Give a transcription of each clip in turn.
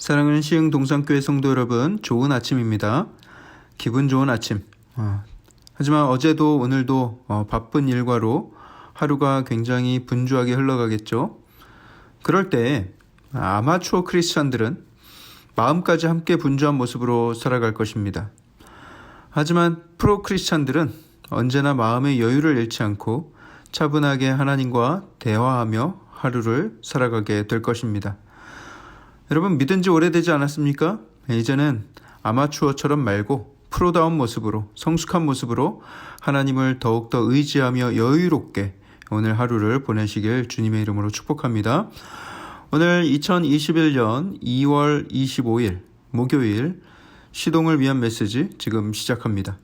사랑하는 시흥 동산교회 성도 여러분, 좋은 아침입니다. 기분 좋은 아침. 하지만 어제도 오늘도 바쁜 일과로 하루가 굉장히 분주하게 흘러가겠죠. 그럴 때 아마추어 크리스찬들은 마음까지 함께 분주한 모습으로 살아갈 것입니다. 하지만 프로 크리스찬들은 언제나 마음의 여유를 잃지 않고 차분하게 하나님과 대화하며 하루를 살아가게 될 것입니다. 여러분, 믿은 지 오래되지 않았습니까? 이제는 아마추어처럼 말고 프로다운 모습으로, 성숙한 모습으로 하나님을 더욱더 의지하며 여유롭게 오늘 하루를 보내시길 주님의 이름으로 축복합니다. 오늘 2021년 2월 25일 목요일 시동을 위한 메시지 지금 시작합니다.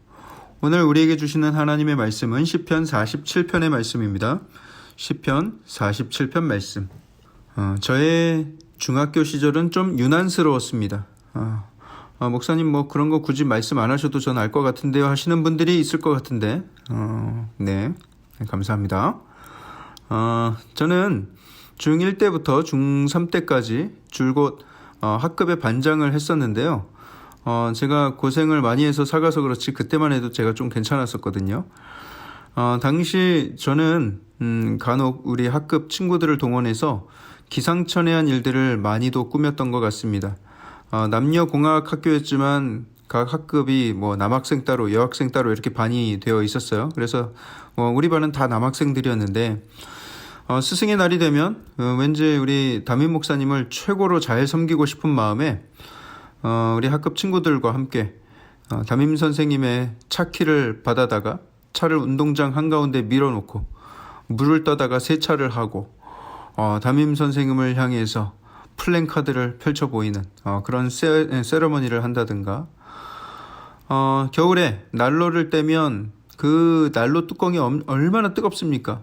오늘 우리에게 주시는 하나님의 말씀은 시편 47편의 말씀입니다. 시편 47편 말씀. 저의 중학교 시절은 좀 유난스러웠습니다. 목사님 그런 거 굳이 말씀 안 하셔도 전 알 것 같은데요 하시는 분들이 있을 것 같은데 네, 감사합니다. 저는 중1 때부터 중3 때까지 줄곧 학급의 반장을 했었는데요. 제가 고생을 많이 해서 사가서 그렇지 그때만 해도 제가 좀 괜찮았었거든요. 당시 저는 간혹 우리 학급 친구들을 동원해서 기상천외한 일들을 많이도 꾸몄던 것 같습니다. 남녀공학 학교였지만 각 학급이 남학생 따로 여학생 따로 이렇게 반이 되어 있었어요. 그래서 우리 반은 다 남학생들이었는데 스승의 날이 되면 왠지 우리 담임 목사님을 최고로 잘 섬기고 싶은 마음에 우리 학급 친구들과 함께 담임 선생님의 차 키를 받아다가 차를 운동장 한가운데 밀어놓고 물을 떠다가 세차를 하고 담임 선생님을 향해서 플랜카드를 펼쳐 보이는 그런 세레머니를 한다든가, 겨울에 난로를 떼면 그 난로 뚜껑이 얼마나 뜨겁습니까?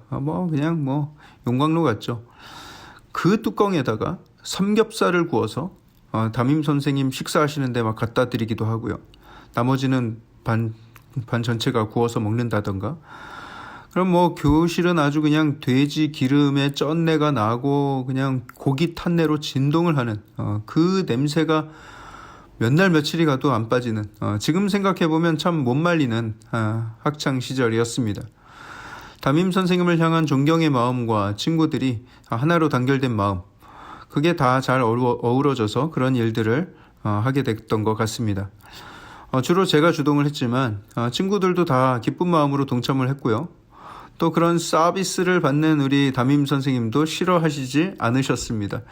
그냥 용광로 같죠. 그 뚜껑에다가 삼겹살을 구워서 담임 선생님 식사하시는데 막 갖다 드리기도 하고요. 나머지는 반 전체가 구워서 먹는다던가. 그럼 교실은 아주 그냥 돼지 기름에 쩐내가 나고 그냥 고기 탄내로 진동을 하는 그 냄새가 몇 날 며칠이 가도 안 빠지는, 지금 생각해보면 참 못 말리는 학창 시절이었습니다. 담임 선생님을 향한 존경의 마음과 친구들이 하나로 단결된 마음, 그게 다 잘 어우러져서 그런 일들을 하게 됐던 것 같습니다. 주로 제가 주동을 했지만 친구들도 다 기쁜 마음으로 동참을 했고요. 또 그런 서비스를 받는 우리 담임 선생님도 싫어하시지 않으셨습니다.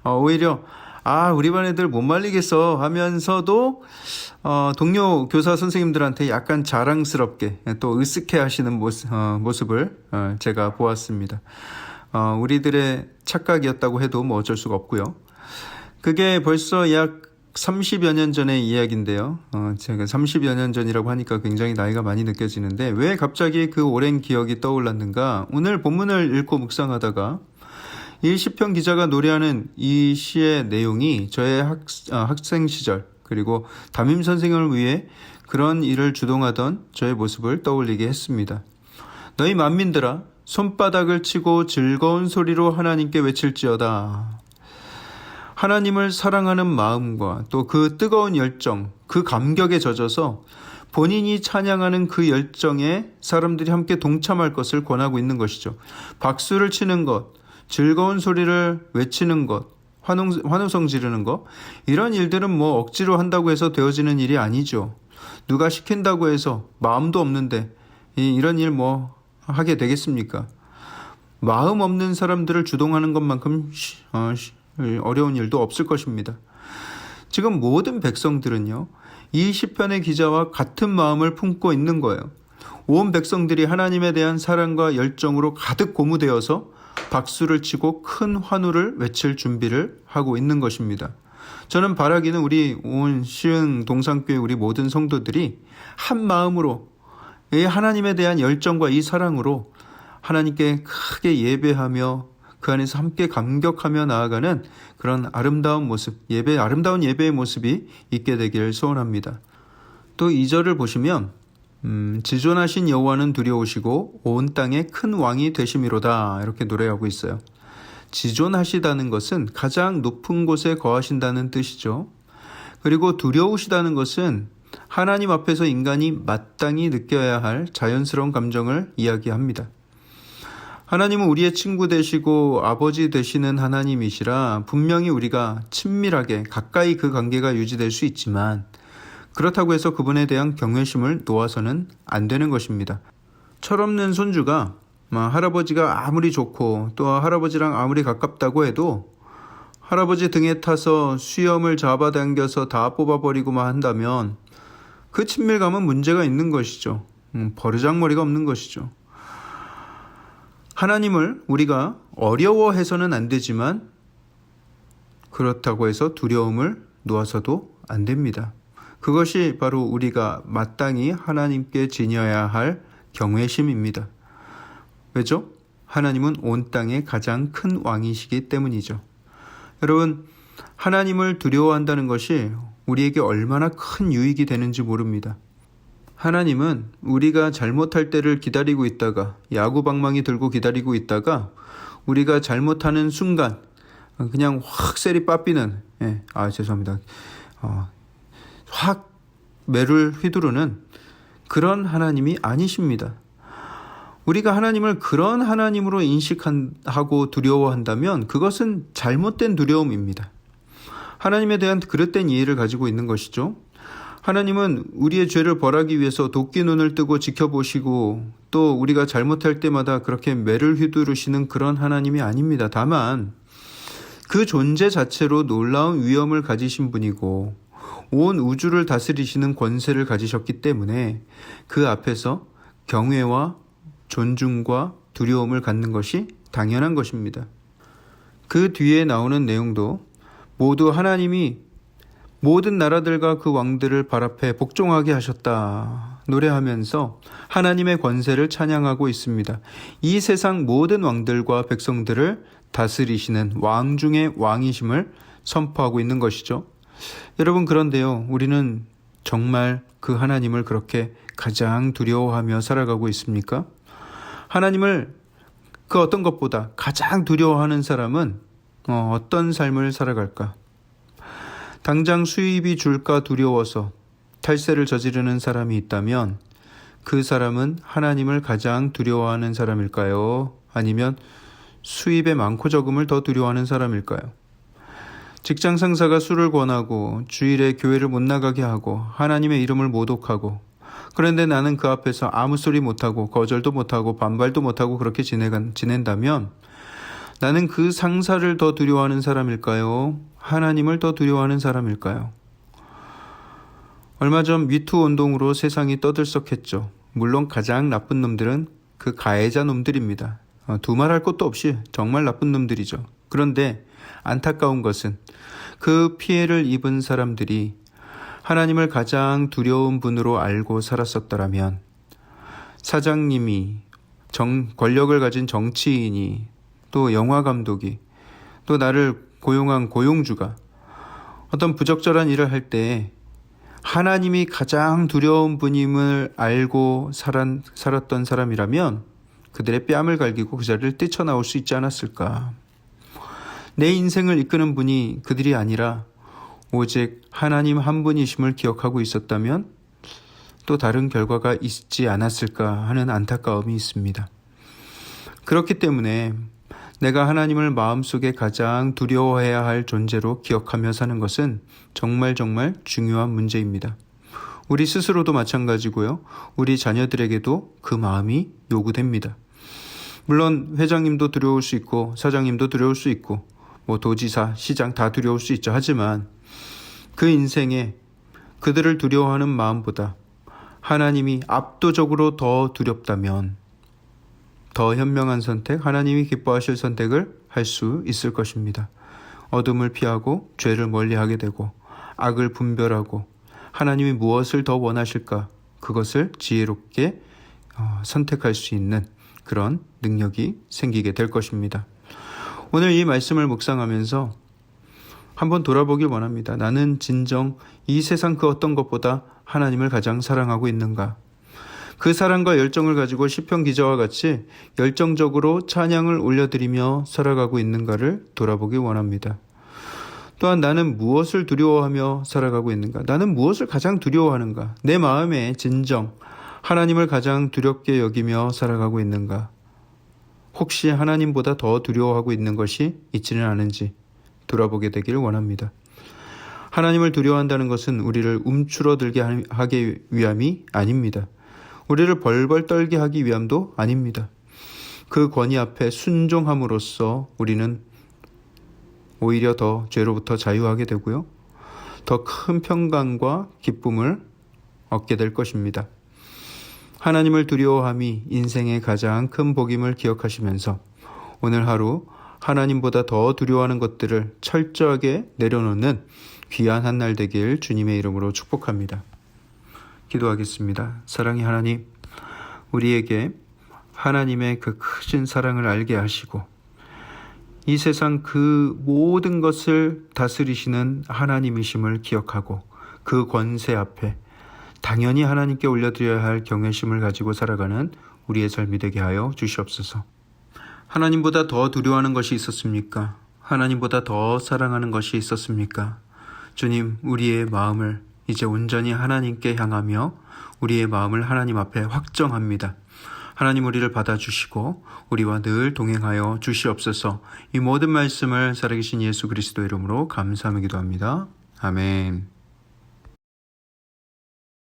오히려 우리 반 애들 못 말리겠어 하면서도 동료 교사 선생님들한테 약간 자랑스럽게 또 으쓱해 하시는 모습을 제가 보았습니다. 우리들의 착각이었다고 해도 어쩔 수가 없고요. 그게 벌써 약 30여 년 전의 이야기인데요. 제가 30여 년 전이라고 하니까 굉장히 나이가 많이 느껴지는데 왜 갑자기 그 오랜 기억이 떠올랐는가? 오늘 본문을 읽고 묵상하다가 이 시편 기자가 노래하는 이 시의 내용이 저의 학생 시절 그리고 담임 선생님을 위해 그런 일을 주동하던 저의 모습을 떠올리게 했습니다. 너희 만민들아, 손바닥을 치고 즐거운 소리로 하나님께 외칠지어다. 하나님을 사랑하는 마음과 또 그 뜨거운 열정, 그 감격에 젖어서 본인이 찬양하는 그 열정에 사람들이 함께 동참할 것을 권하고 있는 것이죠. 박수를 치는 것, 즐거운 소리를 외치는 것, 환호성 지르는 것, 이런 일들은 억지로 한다고 해서 되어지는 일이 아니죠. 누가 시킨다고 해서 마음도 없는데 이런 일 하게 되겠습니까? 마음 없는 사람들을 주동하는 것만큼 어려운 일도 없을 것입니다. 지금 모든 백성들은요, 이 시편의 기자와 같은 마음을 품고 있는 거예요. 온 백성들이 하나님에 대한 사랑과 열정으로 가득 고무되어서 박수를 치고 큰 환호를 외칠 준비를 하고 있는 것입니다. 저는 바라기는 우리 온 시흥 동산교회 우리 모든 성도들이 한 마음으로 이 하나님에 대한 열정과 이 사랑으로 하나님께 크게 예배하며 그 안에서 함께 감격하며 나아가는 그런 아름다운 모습, 아름다운 예배의 모습이 있게 되기를 소원합니다. 또 2절을 보시면 지존하신 여호와는 두려우시고 온 땅에 큰 왕이 되심이로다 이렇게 노래하고 있어요. 지존하시다는 것은 가장 높은 곳에 거하신다는 뜻이죠. 그리고 두려우시다는 것은 하나님 앞에서 인간이 마땅히 느껴야 할 자연스러운 감정을 이야기합니다. 하나님은 우리의 친구 되시고 아버지 되시는 하나님이시라 분명히 우리가 친밀하게 가까이 그 관계가 유지될 수 있지만 그렇다고 해서 그분에 대한 경외심을 놓아서는 안 되는 것입니다. 철없는 손주가 할아버지가 아무리 좋고 또 할아버지랑 아무리 가깝다고 해도 할아버지 등에 타서 수염을 잡아당겨서 다 뽑아버리고만 한다면 그 친밀감은 문제가 있는 것이죠. 버르장머리가 없는 것이죠. 하나님을 우리가 어려워해서는 안 되지만 그렇다고 해서 두려움을 놓아서도 안 됩니다. 그것이 바로 우리가 마땅히 하나님께 지녀야 할 경외심입니다. 왜죠? 하나님은 온 땅의 가장 큰 왕이시기 때문이죠. 여러분, 하나님을 두려워한다는 것이 우리에게 얼마나 큰 유익이 되는지 모릅니다. 하나님은 우리가 잘못할 때를 기다리고 있다가 야구방망이 들고 기다리고 있다가 우리가 잘못하는 순간 그냥 확 셀이 빠삐는 죄송합니다. 확 매를 휘두르는 그런 하나님이 아니십니다. 우리가 하나님을 그런 하나님으로 인식하고 두려워한다면 그것은 잘못된 두려움입니다. 하나님에 대한 그릇된 이해를 가지고 있는 것이죠. 하나님은 우리의 죄를 벌하기 위해서 도끼 눈을 뜨고 지켜보시고 또 우리가 잘못할 때마다 그렇게 매를 휘두르시는 그런 하나님이 아닙니다. 다만 그 존재 자체로 놀라운 위엄을 가지신 분이고 온 우주를 다스리시는 권세를 가지셨기 때문에 그 앞에서 경외와 존중과 두려움을 갖는 것이 당연한 것입니다. 그 뒤에 나오는 내용도 모두 하나님이 모든 나라들과 그 왕들을 발 앞에 복종하게 하셨다 노래하면서 하나님의 권세를 찬양하고 있습니다. 이 세상 모든 왕들과 백성들을 다스리시는 왕 중의 왕이심을 선포하고 있는 것이죠. 여러분, 그런데요, 우리는 정말 그 하나님을 그렇게 가장 두려워하며 살아가고 있습니까? 하나님을 그 어떤 것보다 가장 두려워하는 사람은 어떤 삶을 살아갈까? 당장 수입이 줄까 두려워서 탈세를 저지르는 사람이 있다면 그 사람은 하나님을 가장 두려워하는 사람일까요? 아니면 수입의 많고 적음을 더 두려워하는 사람일까요? 직장 상사가 술을 권하고 주일에 교회를 못 나가게 하고 하나님의 이름을 모독하고 그런데 나는 그 앞에서 아무 소리 못하고 거절도 못하고 반발도 못하고 그렇게 지낸다면 나는 그 상사를 더 두려워하는 사람일까요? 하나님을 더 두려워하는 사람일까요? 얼마 전 미투 운동으로 세상이 떠들썩했죠. 물론 가장 나쁜 놈들은 그 가해자 놈들입니다. 두말할 것도 없이 정말 나쁜 놈들이죠. 그런데 안타까운 것은 그 피해를 입은 사람들이 하나님을 가장 두려운 분으로 알고 살았었더라면 사장님이 권력을 가진 정치인이 또 영화 감독이 또 나를 고용한 고용주가 어떤 부적절한 일을 할 때 하나님이 가장 두려운 분임을 알고 살았던 사람이라면 그들의 뺨을 갈기고 그 자리를 뛰쳐나올 수 있지 않았을까. 내 인생을 이끄는 분이 그들이 아니라 오직 하나님 한 분이심을 기억하고 있었다면 또 다른 결과가 있지 않았을까 하는 안타까움이 있습니다. 그렇기 때문에 내가 하나님을 마음속에 가장 두려워해야 할 존재로 기억하며 사는 것은 정말 중요한 문제입니다. 우리 스스로도 마찬가지고요. 우리 자녀들에게도 그 마음이 요구됩니다. 물론 회장님도 두려울 수 있고 사장님도 두려울 수 있고 도지사, 시장 다 두려울 수 있죠. 하지만 그 인생에 그들을 두려워하는 마음보다 하나님이 압도적으로 더 두렵다면 더 현명한 선택, 하나님이 기뻐하실 선택을 할 수 있을 것입니다. 어둠을 피하고 죄를 멀리하게 되고 악을 분별하고 하나님이 무엇을 더 원하실까 그것을 지혜롭게 선택할 수 있는 그런 능력이 생기게 될 것입니다. 오늘 이 말씀을 묵상하면서 한번 돌아보길 원합니다. 나는 진정 이 세상 그 어떤 것보다 하나님을 가장 사랑하고 있는가? 그 사랑과 열정을 가지고 시편 기자와 같이 열정적으로 찬양을 올려드리며 살아가고 있는가를 돌아보기 원합니다. 또한 나는 무엇을 두려워하며 살아가고 있는가? 나는 무엇을 가장 두려워하는가? 내 마음의 진정, 하나님을 가장 두렵게 여기며 살아가고 있는가? 혹시 하나님보다 더 두려워하고 있는 것이 있지는 않은지 돌아보게 되길 원합니다. 하나님을 두려워한다는 것은 우리를 움츠러들게 하기 위함이 아닙니다. 우리를 벌벌 떨게 하기 위함도 아닙니다. 그 권위 앞에 순종함으로써 우리는 오히려 더 죄로부터 자유하게 되고요. 더 큰 평강과 기쁨을 얻게 될 것입니다. 하나님을 두려워함이 인생의 가장 큰 복임을 기억하시면서 오늘 하루 하나님보다 더 두려워하는 것들을 철저하게 내려놓는 귀한 한 날 되길 주님의 이름으로 축복합니다. 기도하겠습니다. 사랑의 하나님, 우리에게 하나님의 그 크신 사랑을 알게 하시고 이 세상 그 모든 것을 다스리시는 하나님이심을 기억하고 그 권세 앞에 당연히 하나님께 올려드려야 할 경외심을 가지고 살아가는 우리의 삶이 되게 하여 주시옵소서. 하나님보다 더 두려워하는 것이 있었습니까? 하나님보다 더 사랑하는 것이 있었습니까? 주님, 우리의 마음을 이제 온전히 하나님께 향하며 우리의 마음을 하나님 앞에 확정합니다. 하나님 우리를 받아주시고 우리와 늘 동행하여 주시옵소서. 이 모든 말씀을 살아계신 예수 그리스도 이름으로 감사하며 기도합니다. 아멘.